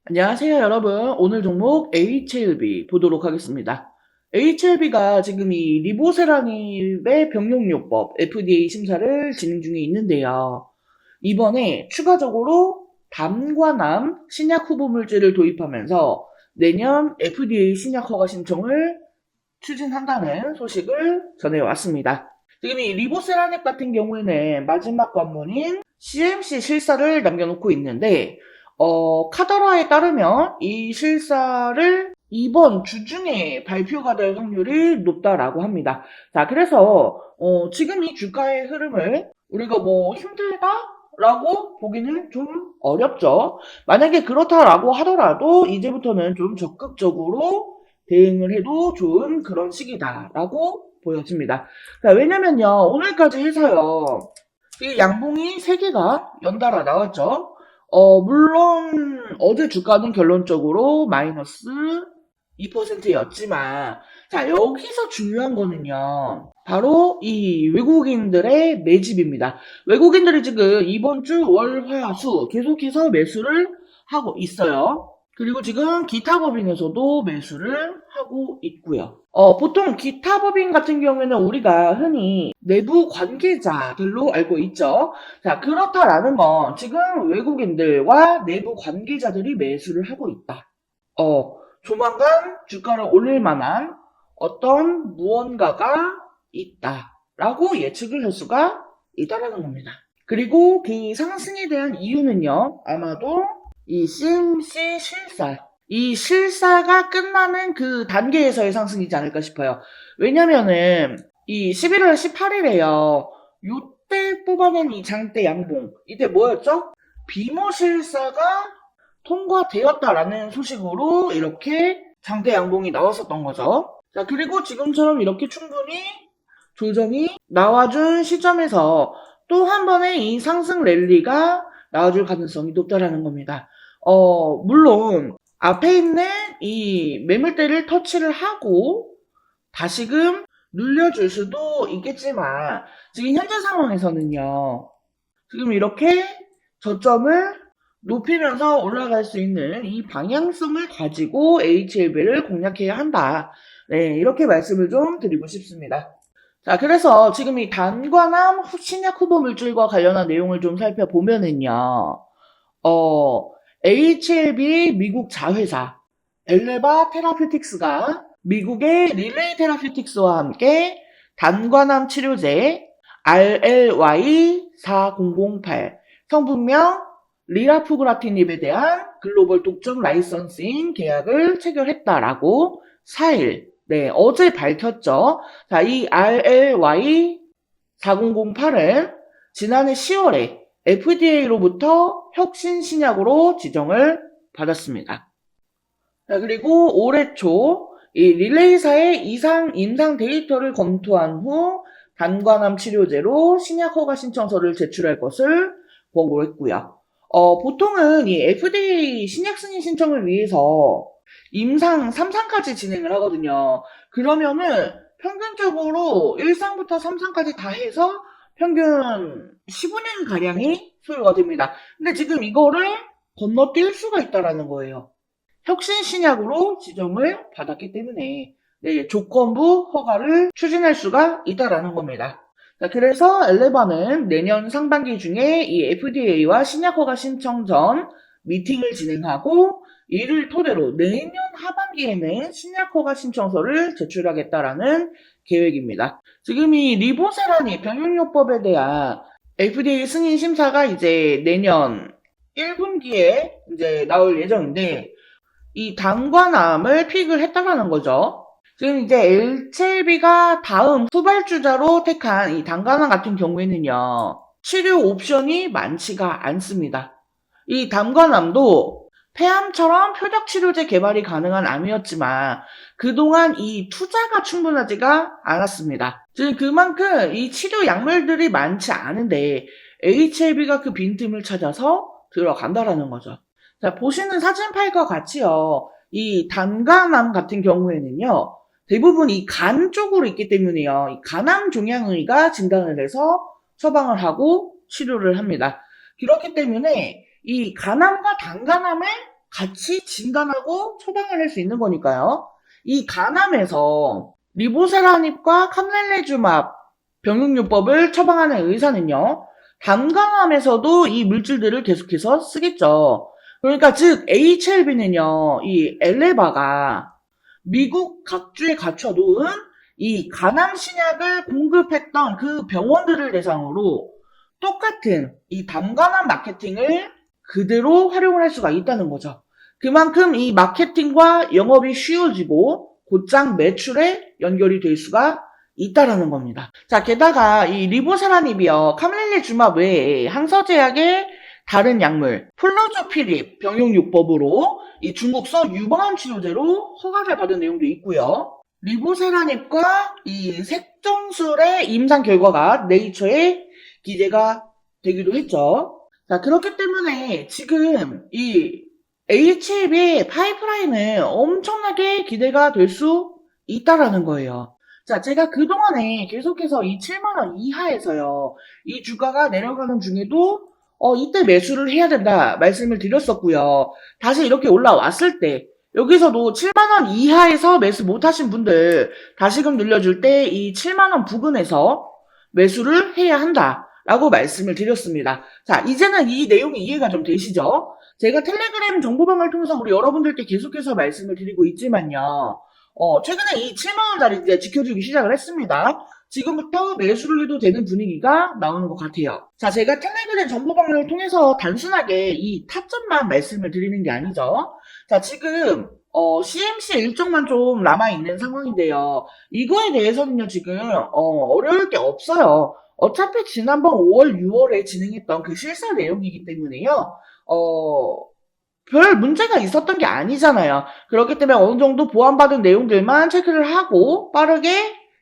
안녕하세요, 여러분. 오늘 종목 HLB 보도록 하겠습니다. HLB가 지금 이 리보세라닙의 병용요법 FDA 심사를 진행 중에 있는데요. 이번에 추가적으로 담과남 신약 후보물질을 도입하면서 내년 FDA 신약 허가 신청을 추진한다는 소식을 전해왔습니다. 지금 이 리보세라닙 같은 경우에는 마지막 관문인 CMC 실사를 남겨놓고 있는데 카더라에 따르면 이 실사를 이번 주 중에 발표가 될 확률이 높다라고 합니다. 자, 그래서 지금 이 주가의 흐름을 우리가 뭐 힘들다라고 보기는 좀 어렵죠. 만약에 그렇다라고 하더라도 이제부터는 좀 적극적으로 대응을 해도 좋은 그런 시기다라고 보여집니다. 자, 왜냐면요, 오늘까지 해서요, 이 양봉이 3개가 연달아 나왔죠. 물론 어제 주가는 결론적으로 마이너스 2%였지만, 자, 여기서 중요한 거는요, 바로 이 외국인들의 매집입니다. 외국인들이 지금 이번 주 월, 화, 수 계속해서 매수를 하고 있어요. 그리고 지금 기타 법인에서도 매수를 하고 있고요. 보통 기타 법인 같은 경우에는 우리가 흔히 내부 관계자들로 알고 있죠. 자, 그렇다라는 건 지금 외국인들과 내부 관계자들이 매수를 하고 있다. 조만간 주가를 올릴 만한 어떤 무언가가 있다라고 예측을 할 수가 있다라는 겁니다. 그리고 그 상승에 대한 이유는요, 아마도 이 CMC 실사, 이 실사가 끝나는 그 단계에서의 상승이지 않을까 싶어요. 왜냐면은 이 11월 18일에요. 요때 뽑아낸 이 장대 양봉, 이때 뭐였죠? 비모 실사가 통과되었다라는 소식으로 이렇게 장대 양봉이 나왔었던 거죠. 자, 그리고 지금처럼 이렇게 충분히 조정이 나와준 시점에서 또 한 번의 이 상승 랠리가 나와줄 가능성이 높다라는 겁니다. 물론 앞에 있는 이 매물대를 터치를 하고 다시금 눌려줄 수도 있겠지만 지금 현재 상황에서는요. 지금 이렇게 저점을 높이면서 올라갈 수 있는 이 방향성을 가지고 HLB를 공략해야 한다. 네, 이렇게 말씀을 좀 드리고 싶습니다. 자, 그래서 지금 이 단관함 신약 후보 물질과 관련한 내용을 좀 살펴보면은요. 어, HLB 미국 자회사 엘레바 테라퓨틱스가 미국의 릴레이 테라퓨틱스와 함께 단관암 치료제 RLY4008 성분명 리라푸그라티닙에 대한 글로벌 독점 라이선싱 계약을 체결했다라고 4일, 네, 어제 밝혔죠. 자, 이 RLY4008은 지난해 10월에 FDA로부터 혁신 신약으로 지정을 받았습니다. 자, 그리고 올해 초 이 릴레이사의 임상 데이터를 검토한 후 단관암 치료제로 신약 허가 신청서를 제출할 것을 권고했고요. 보통은 이 FDA 신약 승인 신청을 위해서 임상 3상까지 진행을 하거든요. 그러면은 평균적으로 1상부터 3상까지 다 해서 평균 15년 가량이 소요가 됩니다. 근데 지금 이거를 건너뛸 수가 있다라는 거예요. 혁신 신약으로 지정을 받았기 때문에 네, 조건부 허가를 추진할 수가 있다라는 겁니다. 자, 그래서 엘레바는 내년 상반기 중에 이 FDA와 신약 허가 신청 전 미팅을 진행하고 이를 토대로 내년 하반기에는 신약 허가 신청서를 제출하겠다라는 계획입니다. 지금 이 리보세라니 병용요법에 대한 FDA 승인 심사가 이제 내년 1분기에 이제 나올 예정인데 이 단관암을 픽을 했다라는 거죠. 지금 이제 HLB가 다음 후발주자로 택한 이 단관암 같은 경우에는요, 치료 옵션이 많지가 않습니다. 이 단관암도 폐암처럼 표적 치료제 개발이 가능한 암이었지만 그동안 이 투자가 충분하지가 않았습니다. 즉 그만큼 이 치료 약물들이 많지 않은데 HLB가 그 빈틈을 찾아서 들어간다라는 거죠. 자, 보시는 사진 파일과 같이요. 이 단간암 같은 경우에는요. 대부분 이 간 쪽으로 있기 때문에요. 이 간암 종양의가 진단을 해서 처방을 하고 치료를 합니다. 그렇기 때문에 이 간암과 단간암을 같이 진단하고 처방을 할 수 있는 거니까요. 이 간암에서 리보세라닙과 캄렐레주맙 병용요법을 처방하는 의사는요, 단간암에서도 이 물질들을 계속해서 쓰겠죠. 그러니까 즉 HLB는요, 이 엘레바가 미국 각주에 갖춰놓은 이 간암 신약을 공급했던 그 병원들을 대상으로 똑같은 이 단간암 마케팅을 그대로 활용을 할 수가 있다는 거죠. 그만큼 이 마케팅과 영업이 쉬워지고 곧장 매출에 연결이 될 수가 있다라는 겁니다. 자, 게다가 이 리보세라닙이요, 카멜레주맙 외에 항서제약의 다른 약물 플로조피립 병용요법으로 이 중국서 유방암 치료제로 허가를 받은 내용도 있고요. 리보세라닙과 이 색정술의 임상 결과가 네이처에 기재가 되기도 했죠. 자, 그렇기 때문에 지금 이 HLB의 파이프라인은 엄청나게 기대가 될 수 있다라는 거예요. 자, 제가 그동안에 계속해서 이 7만원 이하에서요, 이 주가가 내려가는 중에도 이때 매수를 해야 된다 말씀을 드렸었고요. 다시 이렇게 올라왔을 때 여기서도 7만원 이하에서 매수 못하신 분들 다시금 늘려줄 때 이 7만원 부근에서 매수를 해야 한다라고 말씀을 드렸습니다. 자, 이제는 이 내용이 이해가 좀 되시죠? 제가 텔레그램 정보방을 통해서 우리 여러분들께 계속해서 말씀을 드리고 있지만요. 최근에 이 7만원짜리 이제 지켜주기 시작을 했습니다. 지금부터 매수를 해도 되는 분위기가 나오는 것 같아요. 자, 제가 텔레그램 정보방을 통해서 단순하게 이 타점만 말씀을 드리는 게 아니죠. 자, 지금 CMC 일정만 좀 남아있는 상황인데요. 이거에 대해서는요, 지금 어려울 게 없어요. 어차피 지난번 5월, 6월에 진행했던 그 실사 내용이기 때문에요. 별 문제가 있었던 게 아니잖아요. 그렇기 때문에 어느 정도 보완받은 내용들만 체크를 하고 빠르게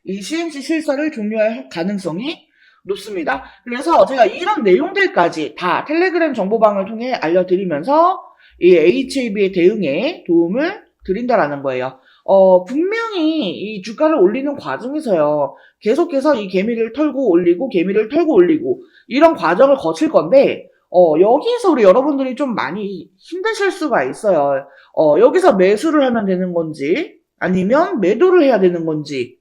이 CMC 실사를 종료할 가능성이 높습니다. 그래서 제가 이런 내용들까지 다 텔레그램 정보방을 통해 알려드리면서 이 HLB의 대응에 도움을 드린다라는 거예요. 분명히 이 주가를 올리는 과정에서요, 계속해서 이 개미를 털고 올리고, 개미를 털고 올리고, 이런 과정을 거칠 건데, 여기에서 우리 여러분들이 좀 많이 힘드실 수가 있어요. 여기서 매수를 하면 되는 건지, 아니면 매도를 해야 되는 건지,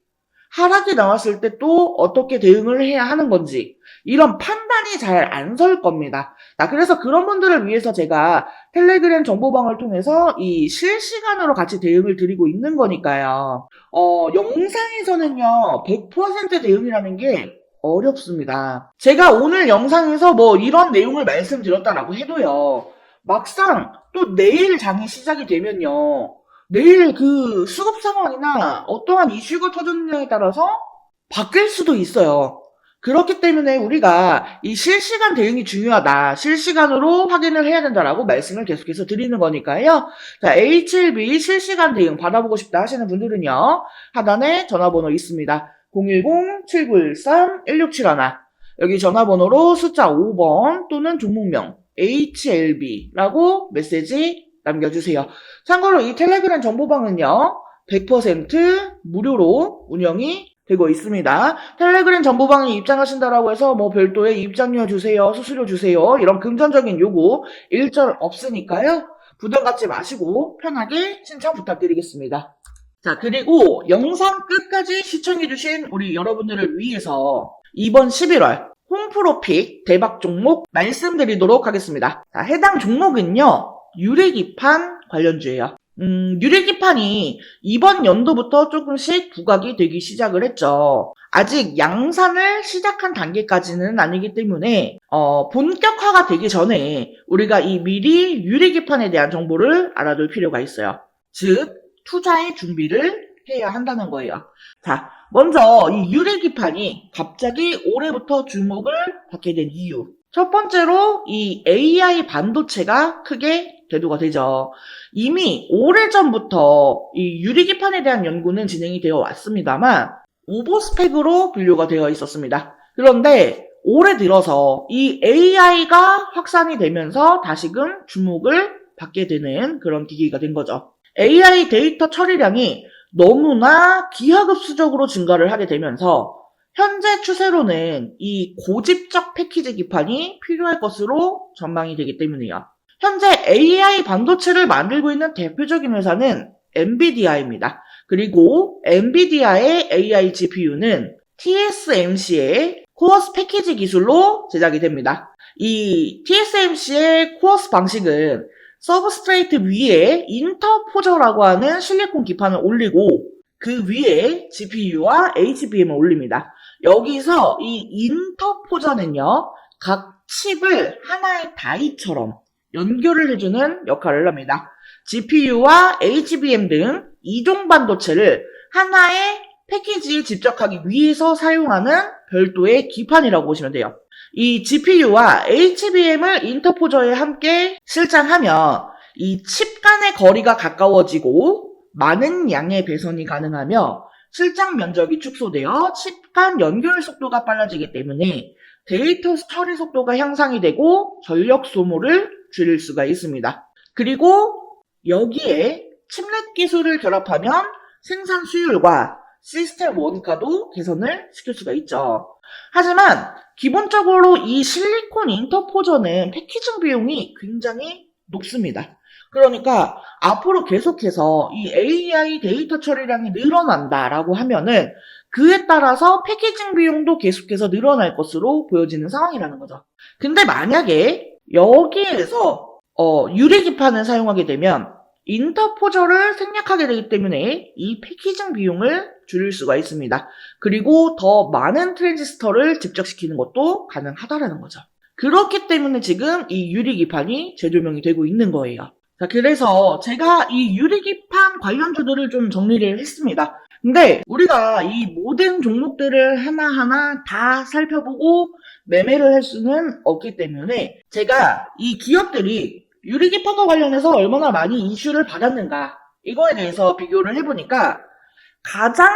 하락이 나왔을 때 또 어떻게 대응을 해야 하는 건지, 이런 판단이 잘 안 설 겁니다. 자, 그래서 그런 분들을 위해서 제가 텔레그램 정보방을 통해서 이 실시간으로 같이 대응을 드리고 있는 거니까요. 영상에서는요, 100% 대응이라는 게 어렵습니다. 제가 오늘 영상에서 뭐 이런 내용을 말씀드렸다라고 해도요, 막상 또 내일 장이 시작이 되면요, 내일 그 수급 상황이나 어떠한 이슈가 터졌느냐에 따라서 바뀔 수도 있어요. 그렇기 때문에 우리가 이 실시간 대응이 중요하다. 실시간으로 확인을 해야 된다라고 말씀을 계속해서 드리는 거니까요. 자, HLB 실시간 대응 받아보고 싶다 하시는 분들은요, 하단에 전화번호 있습니다. 010-7913-1671 여기 전화번호로 숫자 5번 또는 종목명 HLB라고 메시지 남겨주세요. 참고로 이 텔레그램 정보방은요, 100% 무료로 운영이 되고 있습니다. 텔레그램 정보방에 입장하신다라고 해서 뭐 별도의 입장료 주세요, 수수료 주세요, 이런 금전적인 요구 일절 없으니까요. 부담 갖지 마시고 편하게 신청 부탁드리겠습니다. 자, 그리고 영상 끝까지 시청해주신 우리 여러분들을 위해서 이번 11월 홈프로픽 대박 종목 말씀드리도록 하겠습니다. 자, 해당 종목은요, 유리기판 관련주예요. 유리기판이 이번 연도부터 조금씩 부각이 되기 시작을 했죠. 아직 양산을 시작한 단계까지는 아니기 때문에 본격화가 되기 전에 우리가 이 미리 유리기판에 대한 정보를 알아둘 필요가 있어요. 즉 투자의 준비를 해야 한다는 거예요. 자, 먼저 이 유리기판이 갑자기 올해부터 주목을 받게 된 이유. 첫 번째로 이 AI 반도체가 크게 대두가 되죠. 이미 오래전부터 이 유리기판에 대한 연구는 진행이 되어 왔습니다만 오버스펙으로 분류가 되어 있었습니다. 그런데 올해 들어서 이 AI가 확산이 되면서 다시금 주목을 받게 되는 그런 기기가 된 거죠. AI 데이터 처리량이 너무나 기하급수적으로 증가를 하게 되면서 현재 추세로는 이 고집적 패키지 기판이 필요할 것으로 전망이 되기 때문이에요. 현재 AI 반도체를 만들고 있는 대표적인 회사는 엔비디아입니다. 그리고 엔비디아의 AI GPU는 TSMC의 코어스 패키지 기술로 제작이 됩니다. 이 TSMC의 코어스 방식은 서브스트레이트 위에 인터포저라고 하는 실리콘 기판을 올리고 그 위에 GPU와 HBM을 올립니다. 여기서 이 인터포저는요, 각 칩을 하나의 다이처럼 연결을 해주는 역할을 합니다. GPU와 HBM 등 이종 반도체를 하나의 패키지에 집적하기 위해서 사용하는 별도의 기판이라고 보시면 돼요. 이 GPU와 HBM을 인터포저에 함께 실장하면 이 칩 간의 거리가 가까워지고 많은 양의 배선이 가능하며 실장 면적이 축소되어 칩 간 연결 속도가 빨라지기 때문에 데이터 처리 속도가 향상이 되고 전력 소모를 줄일 수가 있습니다. 그리고 여기에 칩넷 기술을 결합하면 생산 수율과 시스템 원가도 개선을 시킬 수가 있죠. 하지만 기본적으로 이 실리콘 인터포저는 패키징 비용이 굉장히 높습니다. 그러니까 앞으로 계속해서 이 AI 데이터 처리량이 늘어난다라고 하면은 그에 따라서 패키징 비용도 계속해서 늘어날 것으로 보여지는 상황이라는 거죠. 근데 만약에 여기에서 유리기판을 사용하게 되면 인터포저를 생략하게 되기 때문에 이 패키징 비용을 줄일 수가 있습니다. 그리고 더 많은 트랜지스터를 집적시키는 것도 가능하다라는 거죠. 그렇기 때문에 지금 이 유리기판이 재조명이 되고 있는 거예요. 자, 그래서 제가 이 유리기판 관련주들을 좀 정리를 했습니다. 근데 우리가 이 모든 종목들을 하나하나 다 살펴보고 매매를 할 수는 없기 때문에 제가 이 기업들이 유리기판과 관련해서 얼마나 많이 이슈를 받았는가 이거에 대해서 비교를 해보니까 가장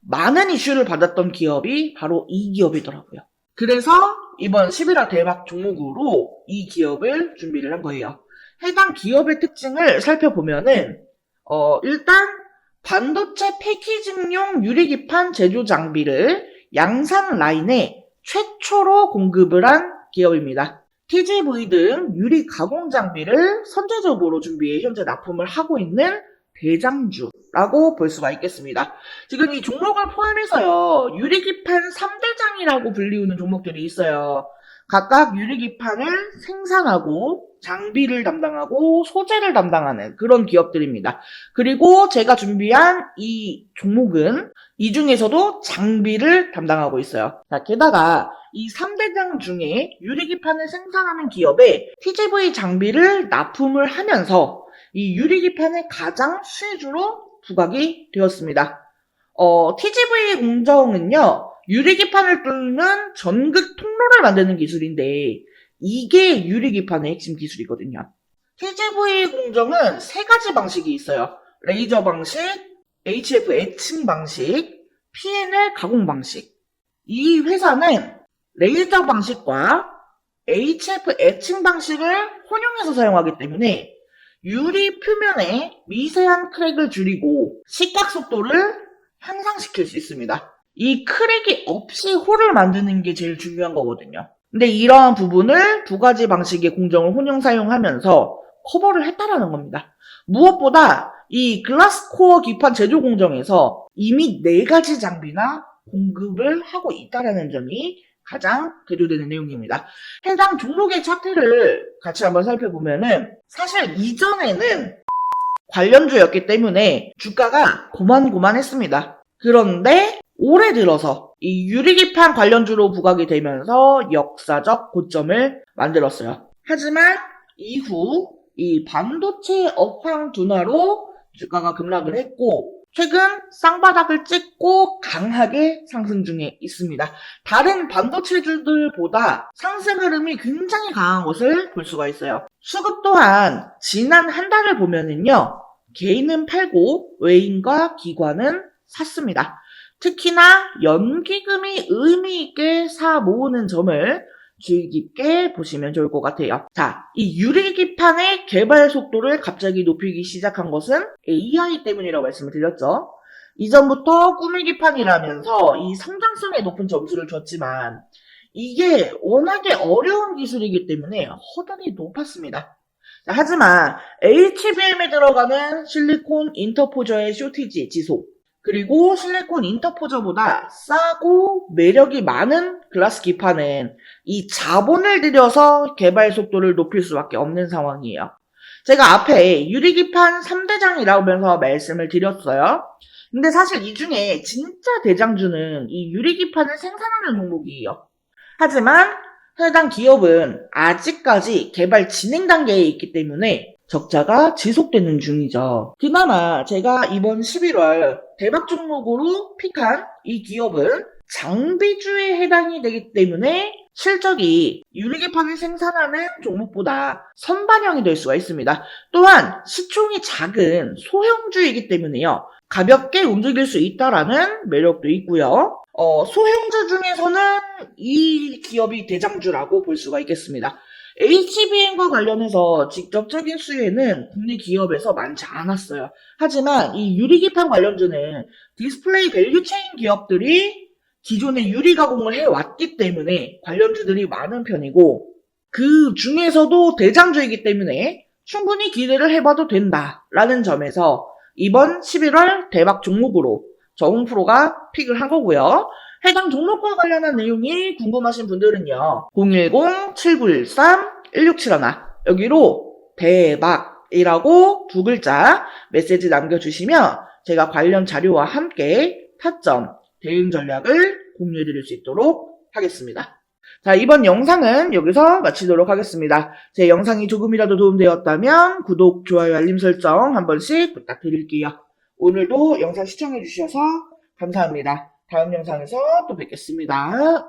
많은 이슈를 받았던 기업이 바로 이 기업이더라고요. 그래서 이번 11화 대박 종목으로 이 기업을 준비를 한 거예요. 해당 기업의 특징을 살펴보면은 일단 반도체 패키징용 유리기판 제조 장비를 양산 라인에 최초로 공급을 한 기업입니다. TGV 등 유리 가공 장비를 선제적으로 준비해 현재 납품을 하고 있는 대장주라고 볼 수가 있겠습니다. 지금 이 종목을 포함해서요, 유리기판 3대장이라고 불리우는 종목들이 있어요. 각각 유리기판을 생산하고 장비를 담당하고 소재를 담당하는 그런 기업들입니다. 그리고 제가 준비한 이 종목은 이 중에서도 장비를 담당하고 있어요. 자, 게다가 이 3대장 중에 유리기판을 생산하는 기업에 TGV 장비를 납품을 하면서 이 유리기판의 가장 수혜주로 부각이 되었습니다. TGV 공정은요, 유리기판을 뚫는 전극 통로를 만드는 기술인데 이게 유리기판의 핵심 기술이거든요. TGV 공정은 세 가지 방식이 있어요. 레이저 방식, HF 애칭 방식, PNL 가공 방식. 이 회사는 레이저 방식과 HF 애칭 방식을 혼용해서 사용하기 때문에 유리 표면에 미세한 크랙을 줄이고 시각 속도를 향상시킬 수 있습니다. 이 크랙이 없이 홀을 만드는 게 제일 중요한 거거든요. 근데 이러한 부분을 두 가지 방식의 공정을 혼용 사용하면서 커버를 했다라는 겁니다. 무엇보다 이 글라스코어 기판 제조 공정에서 이미 4가지 장비나 공급을 하고 있다라는 점이 가장 대조되는 내용입니다. 해당 종목의 차트를 같이 한번 살펴보면은 사실 이전에는 관련주였기 때문에 주가가 고만고만했습니다. 그런데 올해 들어서 이 유리기판 관련주로 부각이 되면서 역사적 고점을 만들었어요. 하지만 이후 이 반도체 업황 둔화로 주가가 급락을 했고 최근 쌍바닥을 찍고 강하게 상승 중에 있습니다. 다른 반도체주들보다 상승 흐름이 굉장히 강한 것을 볼 수가 있어요. 수급 또한 지난 한 달을 보면은요, 개인은 팔고 외인과 기관은 샀습니다. 특히나 연기금이 의미 있게 사 모으는 점을 주의 깊게 보시면 좋을 것 같아요. 자, 이 유리기판의 개발 속도를 갑자기 높이기 시작한 것은 AI 때문이라고 말씀을 드렸죠. 이전부터 꾸미기판이라면서 이 성장성에 높은 점수를 줬지만 이게 워낙에 어려운 기술이기 때문에 허들이 높았습니다. 자, 하지만 HBM에 들어가는 실리콘 인터포저의 쇼티지 지속, 그리고 실리콘 인터포저보다 싸고 매력이 많은 글라스 기판은 이 자본을 들여서 개발 속도를 높일 수밖에 없는 상황이에요. 제가 앞에 유리기판 3대장이라면서 말씀을 드렸어요. 근데 사실 이 중에 진짜 대장주는 이 유리기판을 생산하는 종목이에요. 하지만 해당 기업은 아직까지 개발 진행 단계에 있기 때문에 적자가 지속되는 중이죠. 그나마 제가 이번 11월 대박 종목으로 픽한 이 기업은 장비주에 해당이 되기 때문에 실적이 유리기판을 생산하는 종목보다 선반영이 될 수가 있습니다. 또한 시총이 작은 소형주이기 때문에요. 가볍게 움직일 수 있다라는 매력도 있고요. 소형주 중에서는 이 기업이 대장주라고 볼 수가 있겠습니다. HBM과 관련해서 직접적인 수혜는 국내 기업에서 많지 않았어요. 하지만 이 유리기판 관련주는 디스플레이 밸류체인 기업들이 기존에 유리 가공을 해왔기 때문에 관련주들이 많은 편이고, 그 중에서도 대장주이기 때문에 충분히 기대를 해봐도 된다라는 점에서 이번 11월 대박 종목으로 저웅프로가 픽을 한 거고요. 해당 종목과 관련한 내용이 궁금하신 분들은요. 010-7913-1671 여기로 대박이라고 두 글자 메시지 남겨주시면 제가 관련 자료와 함께 타점, 대응 전략을 공유해 드릴 수 있도록 하겠습니다. 자, 이번 영상은 여기서 마치도록 하겠습니다. 제 영상이 조금이라도 도움되었다면 구독, 좋아요, 알림 설정 한 번씩 부탁드릴게요. 오늘도 영상 시청해 주셔서 감사합니다. 다음 영상에서 또 뵙겠습니다.